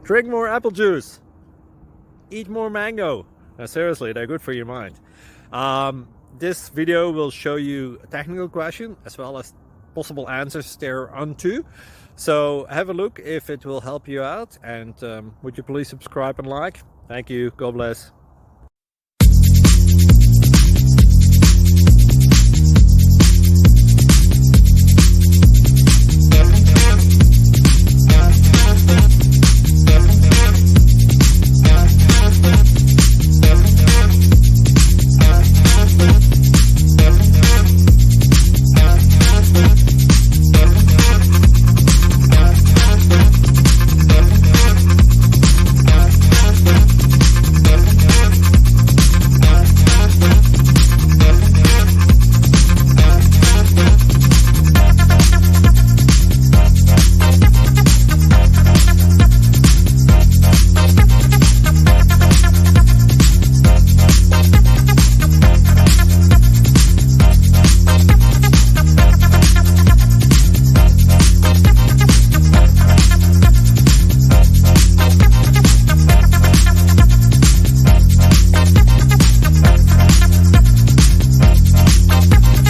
Drink more apple juice. Eat more mango. Seriously, they're good for your mind. This video will show you a technical question as well as possible answers thereunto. So have a look if it will help you out, and would you please subscribe and like? Thank you. God bless.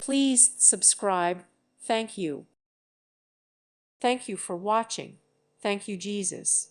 Please subscribe. Thank you. Thank you for watching. Thank you, Jesus.